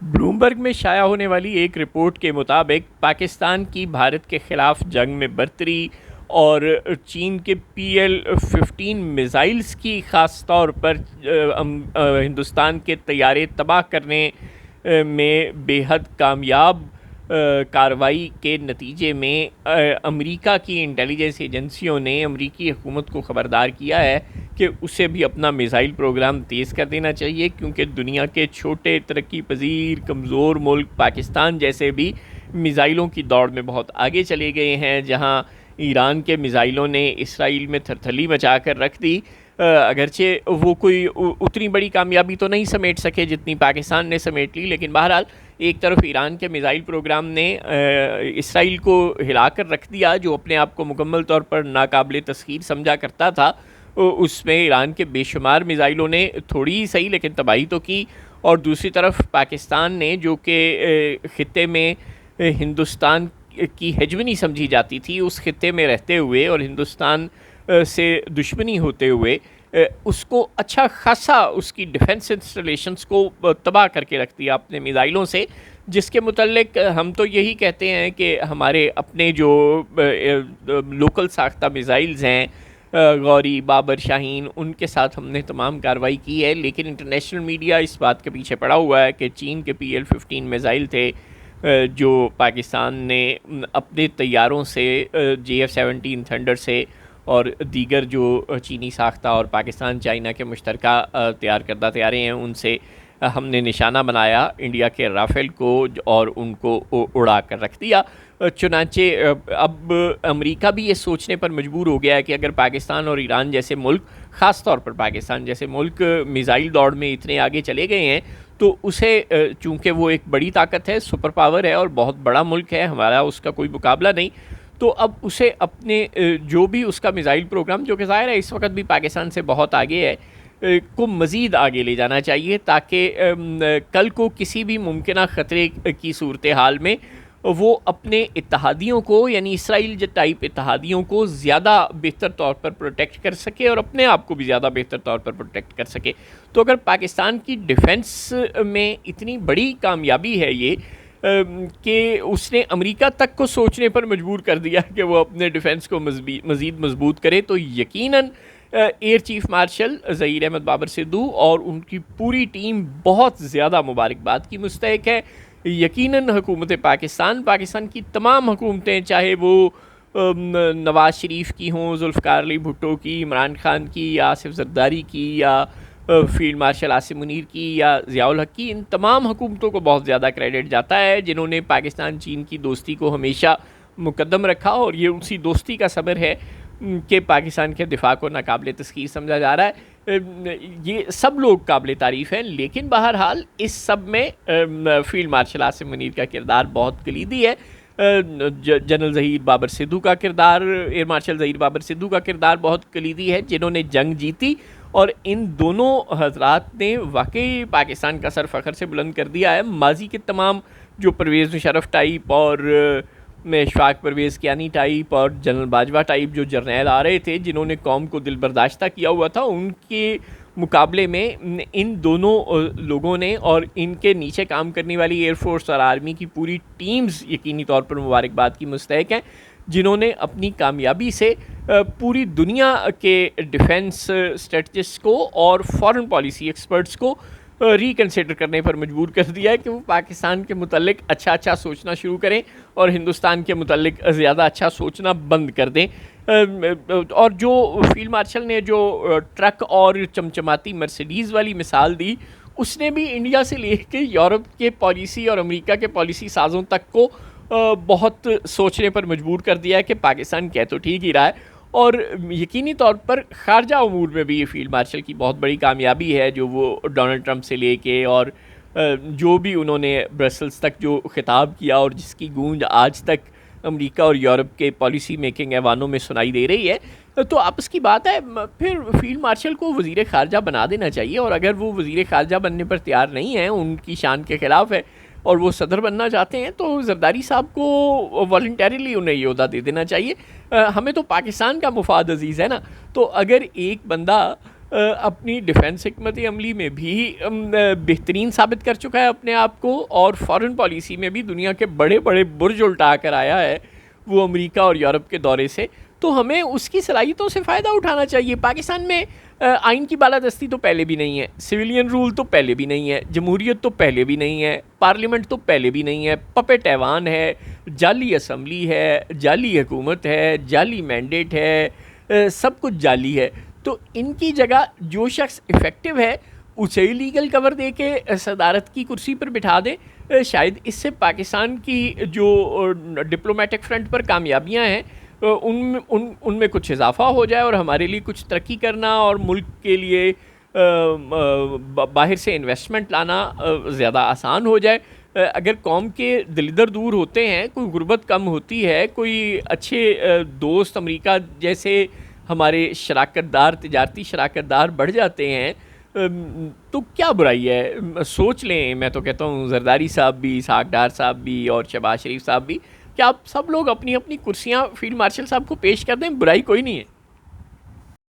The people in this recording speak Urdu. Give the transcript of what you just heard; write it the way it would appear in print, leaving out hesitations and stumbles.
بلومبرگ میں شائع ہونے والی ایک رپورٹ کے مطابق پاکستان کی بھارت کے خلاف جنگ میں برتری اور چین کے PL-15 میزائلز کی خاص طور پر ہندوستان کے طیارے تباہ کرنے میں بے حد کامیاب کارروائی کے نتیجے میں امریکہ کی انٹیلیجنس ایجنسیوں نے امریکی حکومت کو خبردار کیا ہے کہ اسے بھی اپنا میزائل پروگرام تیز کر دینا چاہیے، کیونکہ دنیا کے چھوٹے ترقی پذیر کمزور ملک پاکستان جیسے بھی میزائلوں کی دوڑ میں بہت آگے چلے گئے ہیں. جہاں ایران کے میزائلوں نے اسرائیل میں تھرتھلی مچا کر رکھ دی، اگرچہ وہ کوئی اتنی بڑی کامیابی تو نہیں سمیٹ سکے جتنی پاکستان نے سمیٹ لی، لیکن بہرحال ایک طرف ایران کے میزائل پروگرام نے اسرائیل کو ہلا کر رکھ دیا، جو اپنے آپ کو مکمل طور پر ناقابل تسخیر سمجھا کرتا تھا. اس میں ایران کے بے شمار میزائلوں نے تھوڑی ہی صحیح لیکن تباہی تو کی. اور دوسری طرف پاکستان نے، جو کہ خطے میں ہندوستان کی ہیجمنی سمجھی جاتی تھی، اس خطے میں رہتے ہوئے اور ہندوستان سے دشمنی ہوتے ہوئے اس کو اچھا خاصا اس کی ڈیفنس انسٹالیشنز کو تباہ کر کے رکھ دیا اپنے میزائلوں سے، جس کے متعلق ہم تو یہی کہتے ہیں کہ ہمارے اپنے جو لوکل ساختہ میزائلز ہیں، غوری، بابر، شاہین، ان کے ساتھ ہم نے تمام کارروائی کی ہے. لیکن انٹرنیشنل میڈیا اس بات کے پیچھے پڑا ہوا ہے کہ چین کے PL-15 میزائل تھے جو پاکستان نے اپنے طیاروں سے JF-17 تھنڈر سے اور دیگر جو چینی ساختہ اور پاکستان چائنا کے مشترکہ تیار کردہ طیارے ہیں ان سے ہم نے نشانہ بنایا انڈیا کے رافیل کو اور ان کو اڑا کر رکھ دیا. چنانچہ اب امریکہ بھی یہ سوچنے پر مجبور ہو گیا ہے کہ اگر پاکستان اور ایران جیسے ملک، خاص طور پر پاکستان جیسے ملک، میزائل دوڑ میں اتنے آگے چلے گئے ہیں تو اسے، چونکہ وہ ایک بڑی طاقت ہے، سپر پاور ہے اور بہت بڑا ملک ہے، ہمارا اس کا کوئی مقابلہ نہیں، تو اب اسے اپنے جو بھی اس کا میزائل پروگرام، جو کہ ظاہر ہے اس وقت بھی پاکستان سے بہت آگے ہے، کو مزید آگے لے جانا چاہیے، تاکہ کل کو کسی بھی ممکنہ خطرے کی صورتحال میں وہ اپنے اتحادیوں کو، یعنی اسرائیل ٹائپ اتحادیوں کو زیادہ بہتر طور پر پروٹیکٹ کر سکے اور اپنے آپ کو بھی زیادہ بہتر طور پر پروٹیکٹ کر سکے. تو اگر پاکستان کی ڈیفنس میں اتنی بڑی کامیابی ہے یہ کہ اس نے امریکہ تک کو سوچنے پر مجبور کر دیا کہ وہ اپنے ڈیفنس کو مزید مضبوط کرے، تو یقیناً air chief marshal Zaheer Ahmed Babar Sidhu اور ان کی پوری ٹیم بہت زیادہ مبارکباد کی مستحق ہے. یقیناً حکومت پاکستان کی تمام حکومتیں، چاہے وہ نواز شریف کی ہوں، ذوالفقار علی بھٹو کی، عمران خان کی، یا آصف زرداری کی، یا فیلڈ مارشل عاصم منیر کی، یا ضیاء الحق کی، ان تمام حکومتوں کو بہت زیادہ کریڈٹ جاتا ہے جنہوں نے پاکستان چین کی دوستی کو ہمیشہ مقدم رکھا، اور یہ اسی دوستی کا ثمر ہے کہ پاکستان کے دفاع کو ناقابل تسخیر سمجھا جا رہا ہے. یہ سب لوگ قابل تعریف ہیں، لیکن بہرحال اس سب میں فیلڈ مارشل عاصم منیر کا کردار بہت کلیدی ہے. جنرل ظہیر بابر سدھو کا کردار، ایئر مارشل ظہیر بابر سدھو کا کردار بہت کلیدی ہے، جنہوں نے جنگ جیتی، اور ان دونوں حضرات نے واقعی پاکستان کا سر فخر سے بلند کر دیا ہے. ماضی کے تمام جو پرویز مشرف ٹائپ اور اشفاق پرویز کیانی ٹائپ اور جنرل باجوہ ٹائپ جو جرنیل آ رہے تھے جنہوں نے قوم کو دل برداشتہ کیا ہوا تھا، ان کے مقابلے میں ان دونوں لوگوں نے اور ان کے نیچے کام کرنے والی ایئر فورس اور آرمی کی پوری ٹیمز یقینی طور پر مبارکباد کی مستحق ہیں، جنہوں نے اپنی کامیابی سے پوری دنیا کے ڈیفنس اسٹریٹجسٹ کو اور فارن پالیسی ایکسپرٹس کو ریکنسیڈر کرنے پر مجبور کر دیا ہے کہ وہ پاکستان کے متعلق اچھا سوچنا شروع کریں اور ہندوستان کے متعلق زیادہ اچھا سوچنا بند کر دیں. اور جو فیلڈ مارشل نے جو ٹرک اور چمچماتی مرسیڈیز والی مثال دی، اس نے بھی انڈیا سے لے کے یورپ کے پالیسی اور امریکہ کے پالیسی سازوں تک کو بہت سوچنے پر مجبور کر دیا ہے کہ پاکستان کہہ تو ٹھیک ہی رہا ہے. اور یقینی طور پر خارجہ امور میں بھی یہ فیلڈ مارشل کی بہت بڑی کامیابی ہے، جو وہ ڈونلڈ ٹرمپ سے لے کے اور جو بھی انہوں نے برسلز تک جو خطاب کیا اور جس کی گونج آج تک امریکہ اور یورپ کے پالیسی میکنگ ایوانوں میں سنائی دے رہی ہے، تو آپس کی بات ہے. پھر فیلڈ مارشل کو وزیر خارجہ بنا دینا چاہیے، اور اگر وہ وزیر خارجہ بننے پر تیار نہیں ہیں، ان کی شان کے خلاف ہے اور وہ صدر بننا چاہتے ہیں، تو زرداری صاحب کو والنٹیرلی انہیں یہ عہدہ دے دینا چاہیے. ہمیں تو پاکستان کا مفاد عزیز ہے نا، تو اگر ایک بندہ اپنی ڈیفنس حکمت عملی میں بھی بہترین ثابت کر چکا ہے اپنے آپ کو، اور فارن پالیسی میں بھی دنیا کے بڑے بڑے برج الٹا کر آیا ہے وہ امریکہ اور یورپ کے دورے سے. تو ہمیں اس کی صلاحیتوں سے فائدہ اٹھانا چاہیے. پاکستان میں آئین کی بالادستی تو پہلے بھی نہیں ہے، سویلین رول تو پہلے بھی نہیں ہے، جمہوریت تو پہلے بھی نہیں ہے، پارلیمنٹ تو پہلے بھی نہیں ہے، پپٹ ایوان ہے، جعلی اسمبلی ہے، جعلی حکومت ہے، جعلی مینڈیٹ ہے، سب کچھ جعلی ہے. تو ان کی جگہ جو شخص افیکٹو ہے اسے ہی لیگل کور دے کے صدارت کی کرسی پر بٹھا دیں. شاید اس سے پاکستان کی جو ڈپلومیٹک فرنٹ پر کامیابیاں ہیں ان میں کچھ اضافہ ہو جائے، اور ہمارے لیے کچھ ترقی کرنا اور ملک کے لیے باہر سے انویسٹمنٹ لانا زیادہ آسان ہو جائے. اگر قوم کے دلدر دور ہوتے ہیں، کوئی غربت کم ہوتی ہے، کوئی اچھے دوست امریکہ جیسے ہمارے شراکت دار، تجارتی شراکت دار بڑھ جاتے ہیں، تو کیا برائی ہے؟ سوچ لیں. میں تو کہتا ہوں زرداری صاحب بھی، اسحاق ڈار صاحب بھی، اور شہباز شریف صاحب بھی، کہ آپ سب لوگ اپنی اپنی کرسیاں فیلڈ مارشل صاحب کو پیش کر دیں، برائی کوئی نہیں ہے.